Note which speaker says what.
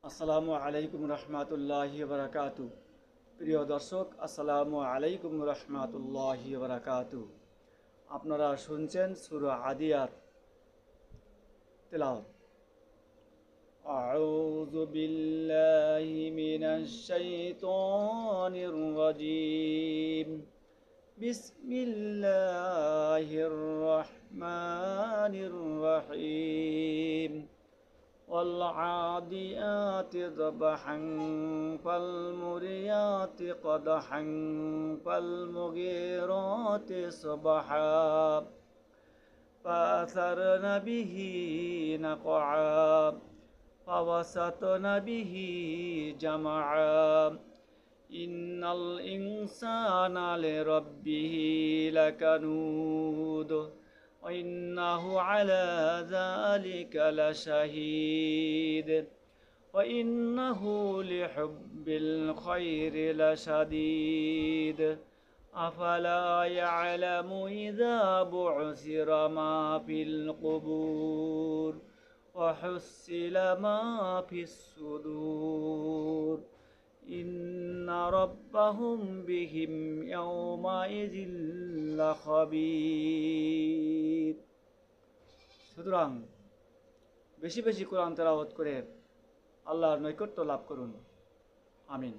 Speaker 1: আসসালামু আলাইকুম রহমতুল্লাহি বারাকাতু। প্রিয় দর্শক, আসসালামু আলাইকুম রহমতুল্লাহি বারাকাতু। আপনারা শুনছেন সূরা আদিয়ার তেলাওয়াত। আউযু বিল্লাহি মিনাশ শাইতানির রাজীম। বিসমিল্লাহির রহমানির রহিম। والعاديات ضبحا فالمريات قدحا فالمغيرات صبحا فأثرن به نقعا فوسطن به جمعا إن الإنسان لربه لكنود وإنه على ذلك لشهيد وإنه لحب الخير لشديد أفلا يعلم إذا بعثر ما في القبور وحصل ما في الصدور إن ربهم بهم يومئذ لخبير। সুতরাং বেশি বেশি কোরআন তেলাওয়াত করে আল্লাহর নৈকট্য লাভ করুন। আমিন।